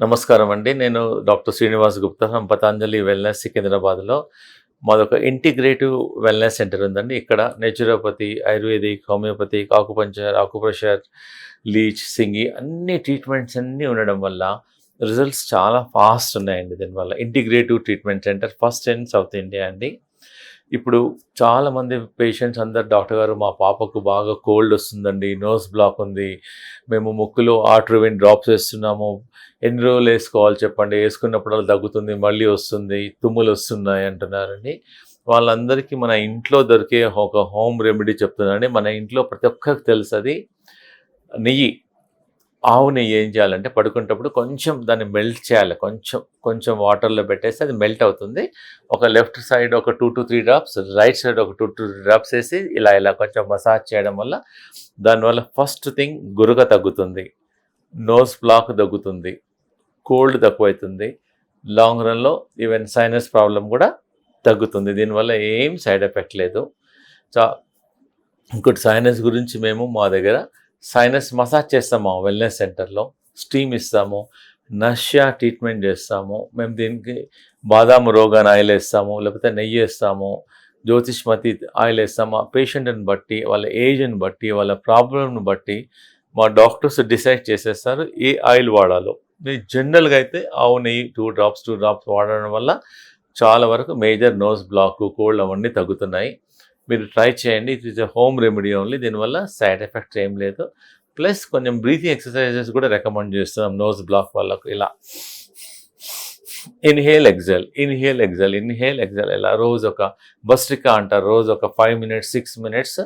నమస్కారం అండి. నేను doctor Srinivas Gupta from Patanjali wellness సికింద్రాబాద్‌లో. మాదొక ఇంటిగ్రేటివ్ వెల్‌నెస్ సెంటర్ ఉందండి. ఇక్కడ naturopathy, ayurvedic, homeopathic, acupuncture, acupressure, leech, సింగి అన్ని ట్రీట్మెంట్స్ అన్నీ ఉండడం వల్ల రిజల్ట్స్ చాలా ఫాస్ట్ ఉన్నాయండి దీనివల్ల. Integrative treatment centre first in south India అండి. ఇప్పుడు చాలామంది పేషెంట్స్ అందరు డాక్టర్ గారు మా పాపకు బాగా కోల్డ్ వస్తుందండి, నోస్ బ్లాక్ ఉంది, మేము ముక్కులో ఆట్రోవిన్ డ్రాప్స్ వేస్తున్నాము, ఎన్ని రోజులు వేసుకోవాలి చెప్పండి, వేసుకున్నప్పుడల్లా తగ్గుతుంది, మళ్ళీ వస్తుంది, తుమ్ములు వస్తున్నాయి అంటున్నారండి. వాళ్ళందరికీ మన ఇంట్లో దొరికే ఒక హోమ్ రెమెడీ చెప్తున్నానండి. మన ఇంట్లో ప్రతి ఒక్కరికి తెలుసు, అది నెయ్యి. ఆవు నెయ్యి ఏం చేయాలంటే పడుకునేటప్పుడు కొంచెం దాన్ని మెల్ట్ చేయాలి. కొంచెం కొంచెం వాటర్లో పెట్టేస్తే అది మెల్ట్ అవుతుంది. ఒక లెఫ్ట్ సైడ్ ఒక 2-3 డ్రాప్స్, రైట్ సైడ్ ఒక 2-3 డ్రాప్స్ వేసి ఇలా ఇలా కొంచెం మసాజ్ చేయడం వల్ల దానివల్ల ఫస్ట్ థింగ్ గురక తగ్గుతుంది, నోస్ బ్లాక్ తగ్గుతుంది, కోల్డ్ తక్కువవుతుంది, లాంగ్ రన్లో ఈవెన్ సైనస్ ప్రాబ్లం కూడా తగ్గుతుంది. దీనివల్ల ఏం సైడ్ ఎఫెక్ట్ లేదు. చా ఇంకోటి సైనస్ గురించి మేము మా దగ్గర సైనస్ మసాజ్ చేస్తాము వెల్నెస్ సెంటర్లో, స్టీమ్ ఇస్తాము, నష్యా ట్రీట్మెంట్ చేస్తాము. మేము దీనికి బాదాం రోగాన్ ఆయిల్ వేస్తాము, లేకపోతే నెయ్యి వేస్తాము, జ్యోతిష్మతి ఆయిల్ వేస్తాము. ఆ పేషెంట్ని బట్టి, వాళ్ళ ఏజ్ని బట్టి, వాళ్ళ ప్రాబ్లంని బట్టి మా డాక్టర్స్ డిసైడ్ చేసేస్తారు ఏ ఆయిల్ వాడాలో. మీరు జనరల్గా అయితే ఆవు నెయ్యి 2 డ్రాప్స్ వాడడం వల్ల చాలా వరకు మేజర్ నోస్ బ్లాక్, కోల్డ్ అవన్నీ తగ్గుతున్నాయి. మీరు ట్రై చేయండి. It is a home remedy only. దీనివల్ల సైడ్ ఎఫెక్ట్స్ ఏం లేదు. ప్లస్ కొంచెం బ్రీతింగ్ ఎక్సర్సైజెస్ కూడా రికమెండ్ చేస్తున్నాం నోస్ బ్లాక్ వాళ్ళకు. ఇలా inhale exhale, inhale exhale, inhale exhale, ఇలా రోజు ఒక భస్త్రికా అంటారు, రోజు ఒక 5 మినిట్స్ 6 మినిట్స్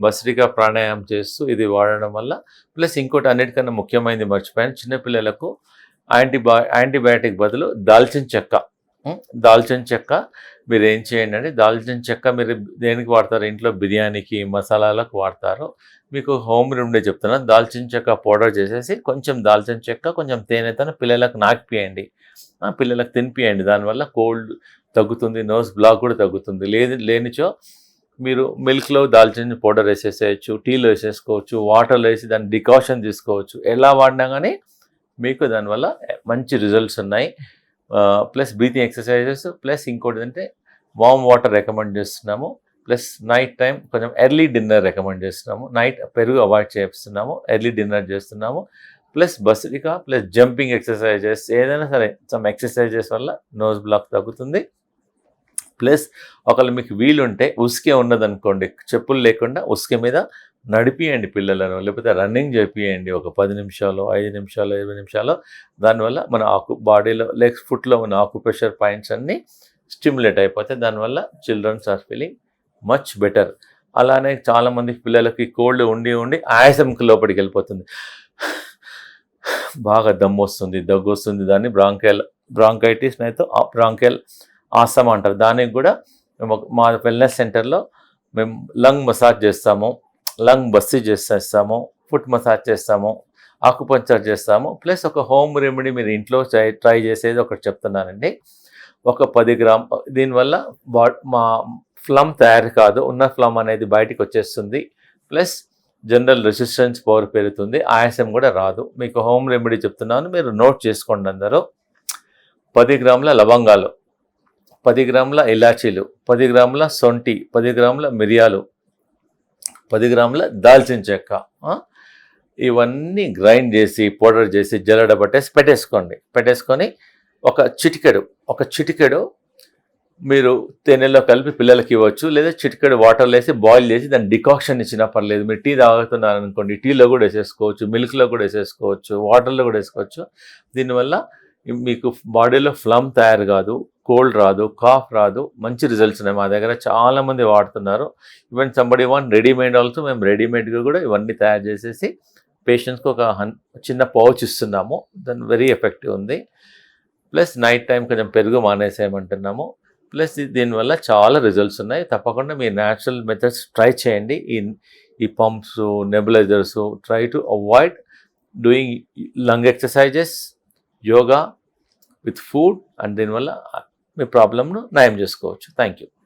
భస్త్రికా ప్రాణాయామం చేస్తూ ఇది వాడడం వల్ల. ప్లస్ ఇంకోటి అన్నిటికన్నా ముఖ్యమైనది మర్చిపోయాను, చిన్నపిల్లలకు యాంటీబయాటిక్ బదులు దాల్చిన చెక్క. దాల్చిన చెక్క మీరు ఏం చేయండి అంటే, దాల్చిన చెక్క మీరు దేనికి వాడతారు, ఇంట్లో బిర్యానీకి మసాలాలకు వాడతారు. మీకు హోమ్ రెమెడీ చెప్తున్నాను. దాల్చిన చెక్క పౌడర్ చేసేసి కొంచెం దాల్చిన చెక్క, కొంచెం తేనెతోనే పిల్లలకు నాకిపియండి, పిల్లలకు తినిపియండి. దానివల్ల కోల్డ్ తగ్గుతుంది, నోస్ బ్లాక్ కూడా తగ్గుతుంది. లేనిచో మీరు మిల్క్లో దాల్చిన పౌడర్ వేసేసేయచ్చు, టీలో వేసేసుకోవచ్చు, వాటర్లో వేసి దాన్ని డికాషన్ తీసుకోవచ్చు. ఎలా వాడినా కానీ మీకు దానివల్ల మంచి రిజల్ట్స్ ఉన్నాయి. ప్లస్ బ్రీతింగ్ ఎక్సర్సైజెస్, ప్లస్ ఇంకోటి అంటే వామ్ వాటర్ రికమెండ్ చేస్తున్నాము. ప్లస్ నైట్ టైం కొంచెం ఎర్లీ డిన్నర్ రికమెండ్ చేస్తున్నాము. నైట్ పెరుగు అవాయిడ్ చేస్తున్నాము, ఎర్లీ డిన్నర్ చేస్తున్నాము. ప్లస్ భస్త్రికా, ప్లస్ జంపింగ్ ఎక్సర్సైజెస్, ఏదైనా సరే సమ్ ఎక్సర్సైజెస్ వల్ల నోస్ బ్లాక్ తగ్గుతుంది. ప్లస్ ఒకవేళ మీకు వీలుంటే ఉసుకే ఉన్నదనుకోండి, చెప్పులు లేకుండా ఉసుక మీద నడిపియండి పిల్లలను, లేకపోతే రన్నింగ్ చేపియండి ఒక 10 నిమిషాలు, 5 నిమిషాలు, 20 నిమిషాలు. దానివల్ల మన బాడీలో లెగ్స్, ఫుట్లో ఉన్న ఆకుప్రెషర్ పాయింట్స్ అన్నీ స్టిమ్యులేట్ అయిపోతాయి. దానివల్ల childrens are feeling much better. అలానే చాలామంది పిల్లలకి కోల్డ్ ఉండి ఉండి ఆయాసంకి లోపలికి వెళ్ళిపోతుంది, బాగా దమ్ము వస్తుంది, దగ్గు వస్తుంది. దాన్ని బ్రాంకైటిస్ అయితే బ్రాంకైల్ ఆస్తమా అంటారు. దానికి కూడా మేము మా వెల్నెస్ సెంటర్లో మేము లంగ్ మసాజ్ చేస్తాము, లంగ్ బస్సీ చేస్తాము, ఫుట్ మసాజ్ చేస్తాము, ఆకుపంచర్ చేస్తాము. ప్లస్ ఒక హోమ్ రెమెడీ మీరు ఇంట్లో ట్రై చేసేది ఒకటి చెప్తున్నానండి. ఒక 10 గ్రామ్, దీనివల్ల మా ఫ్లమ్ తయారు కాదు, ఉన్న ఫ్లమ్ అనేది బయటికి వచ్చేస్తుంది. ప్లస్ జనరల్ రెసిస్టెన్స్ పవర్ పెరుగుతుంది, ఆయాసం కూడా రాదు. మీకు హోమ్ రెమెడీ చెప్తున్నాను, మీరు నోట్ చేసుకోండి అందరూ. 10 గ్రాముల లవంగాలు, 10 గ్రాముల ఇలాచీలు, 10 గ్రాముల సొంటి, 10 గ్రాముల మిరియాలు, 10 గ్రాముల దాల్చిన చెక్క, ఇవన్నీ గ్రైండ్ చేసి పౌడర్ చేసి జల్లెడ పట్టేసి పెట్టేసుకొని ఒక చిటికెడు మీరు తేనెలో కలిపి పిల్లలకి ఇవ్వచ్చు, లేదా చిటికెడు వాటర్లో వేసి బాయిల్ చేసి దాన్ని డికాక్షన్ ఇచ్చినా పర్లేదు. మీరు టీ తాగుతున్నారు అనుకోండి, టీలో కూడా వేసేసుకోవచ్చు, మిల్క్లో కూడా వేసేసుకోవచ్చు, వాటర్లో కూడా వేసుకోవచ్చు. దీనివల్ల మీకు బాడీలో ఫ్లమ్ తయారు కాదు, కోల్డ్ రాదు, కాఫ్ రాదు, మంచి రిజల్ట్స్ ఉన్నాయి. మా దగ్గర చాలామంది వాడుతున్నారు. Even somebody want readymade also, మేము రెడీమేడ్గా కూడా ఇవన్నీ తయారు చేసేసి పేషెంట్స్కి ఒక చిన్న పౌచ్ ఇస్తున్నాము. దాని వెరీ ఎఫెక్టివ్ ఉంది. ప్లస్ నైట్ టైం కొంచెం పెరుగు మానేసేయమంటున్నాము. ప్లస్ దీనివల్ల చాలా రిజల్ట్స్ ఉన్నాయి. తప్పకుండా మీరు న్యాచురల్ మెథడ్స్ ట్రై చేయండి. ఈ pumps, nebulisers, try to avoid doing lung exercises, yoga with food, and దీనివల్ల మీ ప్రాబ్లమ్ను నయం చేసుకోవచ్చు. Thank you.